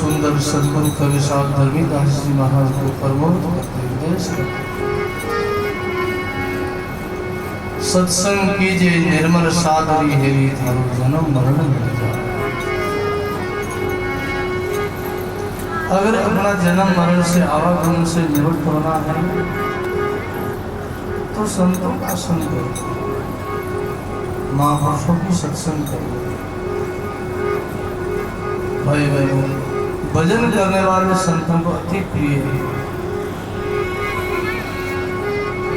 सुंदर सदगुरु कवि साहब धर्मीदास जी महाराज को प्रमोद करते देश सत्संग कीजिए निर्मल सादरी हेरी थारो जन्म मरण मिट जाए। अगर अपना जन्म मरण से आवागमन से निवृत्त होना है तो संतों का संग करो, महापुरुषों की सत्संग करो। भाई भाई भजन करने वाले संतों को अति प्रिय है।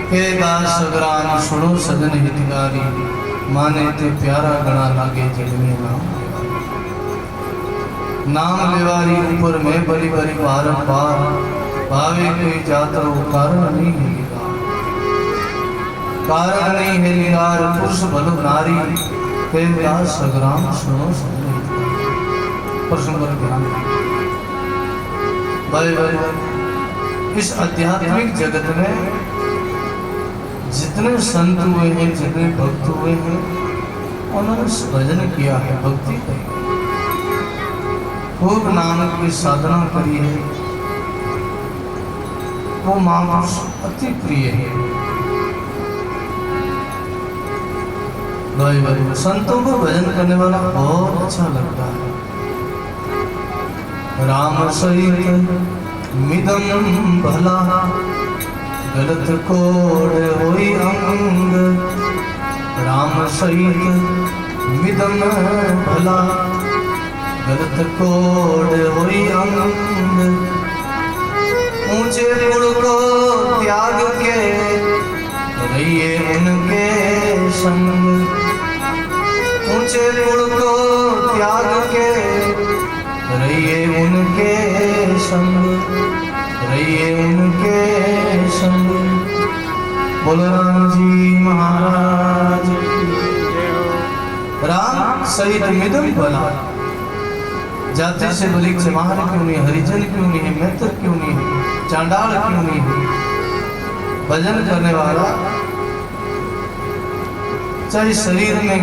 के दास सगरान सुनो सजन हितकारी, माने ते प्यारा गणा लागे जग में नाम लेवारी ऊपर में बली बली बारंबार, भावे कोई जाता हो कारण नहीं है कारण नहीं है निगार, पुरुष बलो नारी के दास सगरान सुनो सजन हितकारी। प्रश्न पर ध्यान भाई भाई इस आध्यात्मिक जगत में जितने संत हुए हैं, जितने भक्त हुए हैं, उन्होंने भजन किया है, भक्ति की, खूब नानक की साधना करी है, वो महापुरुष अति प्रिय है। भाई भाई संतों को भजन करने वाला बहुत अच्छा लगता है। राम सहित मिदम भला, गलत कोड होई अंग, राम सहित मिदम भला, गलत कोड होई अंग। ऊंचे गुण को त्याग के रहिए उनके संग, ऊंचे गुण को त्याग के रहिए उनके संग, रहिए उनके संग। बोलो राम जी महाराज। राम सहित मिदम भला, जाति से बलिक चमार क्यों नहीं, हरिजन क्यों नहीं है, मित्र क्यों नहीं है, चांडाल क्यों नहीं है, भजन करने वाला चाहे शरीर में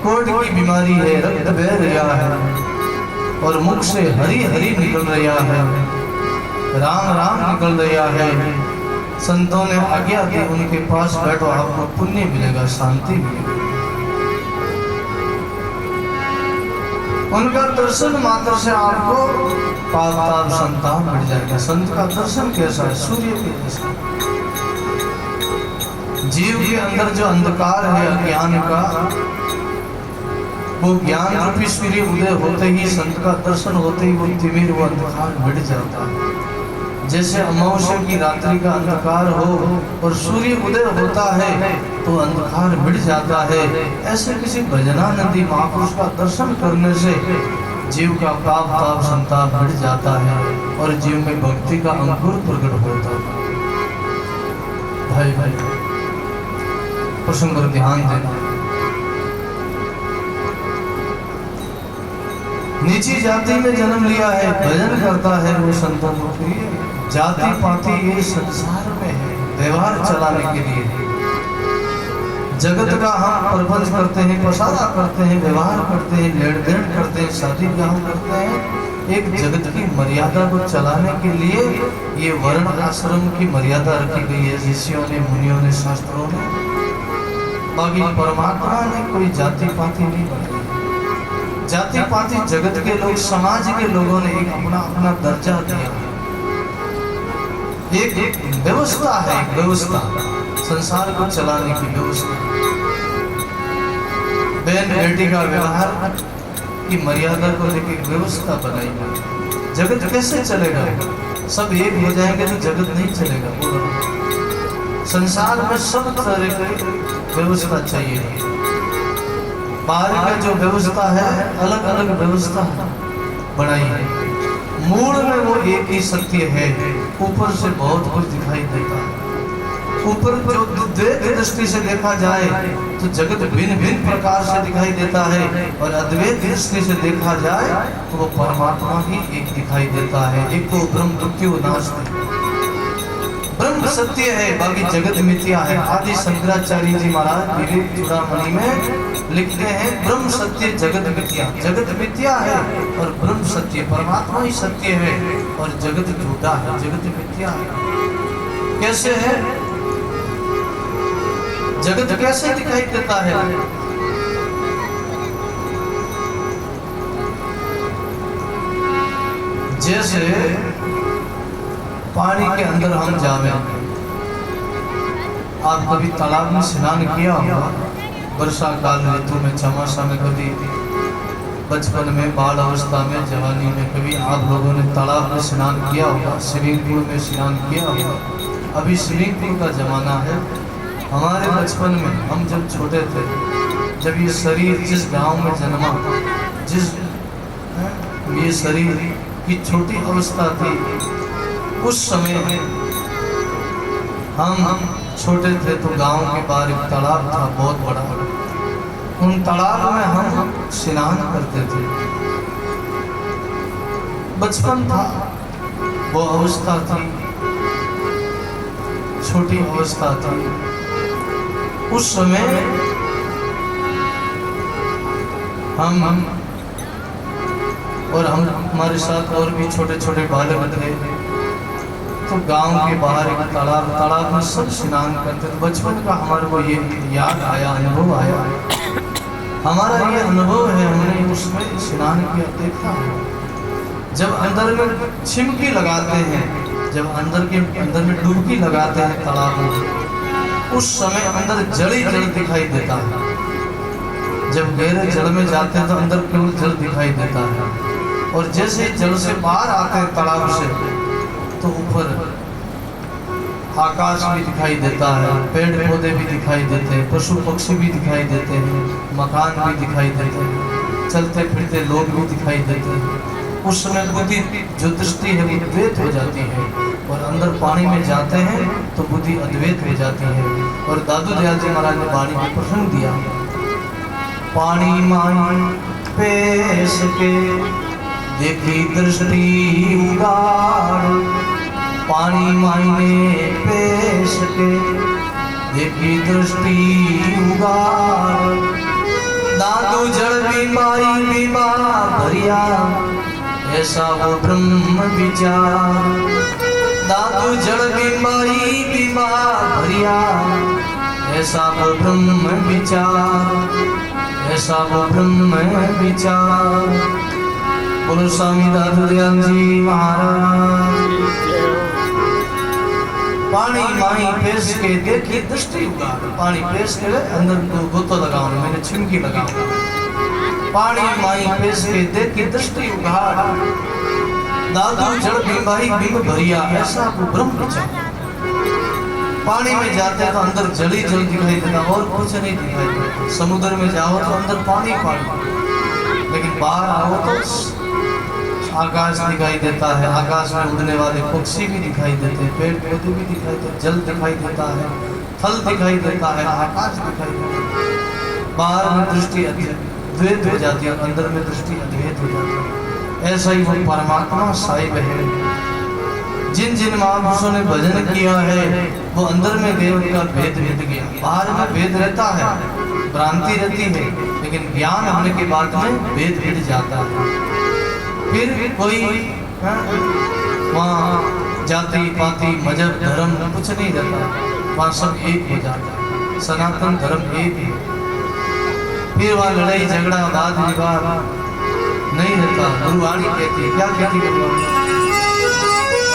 कोढ़ की बीमारी है, रक्त बह रहा है और मुख से हरी हरी निकल रहा है, राम राम निकल रहा है, संतों ने आज्ञा दी उनके पास बैठो, आपको पुण्य मिलेगा, शांति मिलेगी। उनका दर्शन मात्र से आपको पाप ताप संताप मिल जाएगा। संत का दर्शन कैसा है? सूर्य के जैसा। जीव के अंदर जो अंधकार है अज्ञान का, वो ज्ञान रूपी सूर्य उदय होते ही, संत का दर्शन होते ही वो तिमिर, वो अंधकार मिट जाता है। जैसे अमावस्या की रात्रि का अंधकार हो और सूर्य उदय होता है तो अंधकार मिट जाता है, ऐसे किसी भजनानंदी महापुरुष का दर्शन करने से जीव का पाप ताप संताप मिट जाता है और जीव में भक्ति का अंकुर प्रकट होता है। भाई भाई प्रसंग पर ध्यान देना। नीची जाति में जन्म लिया है, भजन करता है वो संतों को प्रिय। जाति पाति ये संसार में है, व्यवहार चलाने के लिए। जगत का हम प्रबंध करते हैं, पसारा करते हैं, व्यवहार करते हैं, लेन देन करते हैं, शादी ब्याह करते हैं। एक जगत की मर्यादा को चलाने के लिए ये वर्ण आश्रम की मर्यादा रखी गई है ऋषियों ने, मुनियों ने, शास्त्रों ने। बाकी परमात्मा ने कोई जाति पाति नहीं बनाई। जाति पाति जगत के लोग, समाज के लोगों ने एक अपना अपना दर्जा दिया। एक व्यवस्था है, एक व्यवस्था संसार को चलाने की व्यवस्था। बहन बेटी का व्यवहार की मर्यादा को लेकर व्यवस्था बनाई गई। जगत कैसे चलेगा? सब एक हो जाएंगे तो जगत नहीं चलेगा। संसार में सब तरह की व्यवस्था चाहिए। बाहर का जो व्यवस्था है अलग अलग व्यवस्था बनाई है, मूल में वो एक ही सत्य है। ऊपर से बहुत कुछ दिखाई देता है। ऊपर जो द्वैत दृष्टि से देखा जाए तो जगत भिन्न भिन्न प्रकार से दिखाई देता है, और अद्वैत दृष्टि से देखा जाए तो वो परमात्मा ही एक दिखाई देता है। एक तो ब्रह्म मृत्यु नाश है। ब्रह्म सत्य है, बाकी जगत मिथ्या है। आदि शंकराचार्य जी महाराज विवेक चूड़ामणि में लिखते हैं ब्रह्म सत्य जगत मिथ्या। जगत मिथ्या है और ब्रह्म सत्य, परमात्मा ही सत्य है और जगत झूठा है, जगत मिथ्या है। कैसे है जगत, कैसे दिखाई देता है? जैसे पानी के अंदर हम जावे, आप कभी तालाब में स्नान किया होगा वर्षा काल ऋतु में, चौमासा में, कभी बचपन में, बाल अवस्था में, जवानी में कभी आप लोगों ने तालाब में स्नान किया होगा, स्विमिंग पूल में स्नान किया होगा। अभी स्विमिंग पूल का जमाना है। हमारे बचपन में हम जब छोटे थे, जब ये शरीर जिस गांव में जन्मा, जिस ये शरीर की छोटी अवस्था थी, उस समय हम छोटे थे तो गांव के बाहर एक तालाब था बहुत बड़ा। उन तालाब में हम स्नान करते थे। बचपन था, वो अवस्था थी, छोटी अवस्था थी। उस समय हम और हमारे साथ और भी छोटे छोटे बालक थे, तो गांव के बाहर एक तालाब में सब स्नान करते थे। बचपन का हमारे को ये याद आया, अनुभव आया, हमारा ये अनुभव है, हमने उसमें स्नान किया, देखा। जब अंदर में छिमकी लगाते हैं, जब अंदर में डुबकी लगाते हैं तालाब में, उस समय अंदर जल ही जल दिखाई देता है। जब गहरे जल में जाते हैं तो अंदर केवल जल दिखाई देता है, और जैसे जल से बाहर आते हैं तालाब से तो ऊपर आकाश भी दिखाई देता है, पेड़ पौधे भी दिखाई देते हैं, पशु पक्षी भी दिखाई देते हैं, मकान भी दिखाई देते हैं, चलते फिरते लोग भी दिखाई देते हैं। उस समय बुद्धि जो दृष्टि है वो द्वैत हो जाती है, और अंदर पानी में जाते हैं तो बुद्धि अद्वैत हो जाती है। और दादू दयाल जी महाराज ने वाणी में प्रसंग दिया, पानी माई पेश के देखी दृष्टि उगाड़, पानी मायने पेश के देखी दृष्टि उगाड़, दादू जड़ बीमारी बीमा भरिया ऐसा वो ब्रह्म विचार। दादू जड़ बीमारी बीमा भरिया ऐसा वो ब्रह्म विचार, ऐसा वो ब्रह्म विचार। बोलो स्वामी दादू दयाल जी महाराज। पानी माई पेश के देखी दृष्टि उगाड़, पानी पेश के अंदर को गोतो लगाओ, मैंने छिमकी लगाऊंगा। पानी माई पेश के देखी दृष्टि उगाड़, दादू जड़ बीमारी बिंब भरिया ऐसा वो ब्रह्म विचार। पानी में जाते तो अंदर जल ही जल दिखाई देता, और कुछ नहीं दिखाई देता। समुद्र में जाओ तो अंदर पानी पानी, लेकिन बाहर आओ तो आकाश दिखाई देता है, आकाश में उड़ने वाले पक्षी भी दिखाई देते हैं, पेड़ पौधे भी दिखाई देते, जल दिखाई देता है, फल दिखाई देता है, आकाश दिखाई देता है। बाहर में दृष्टि अद्वैत हो जाती है, अंदर में दृष्टि अद्वैत हो जाती है। ऐसा ही वो परमात्मा साहिब है। जिन जिन महापुरुषों ने भजन किया है वो अंदर में गए, उनका भेद भेद गया। बाहर में भेद रहता है, भ्रांति रहती है, लेकिन ज्ञान होने के बाद में भेद भेद जाता है। फिर कोई वहाँ जाति पाति मजहब धर्म कुछ नहीं रहता, वहाँ सब एक हो जाता है, सनातन धर्म एक है। फिर वहाँ लड़ाई झगड़ा वाद विवाद नहीं रहता। गुरुवाणी कहती है, क्या कहती है?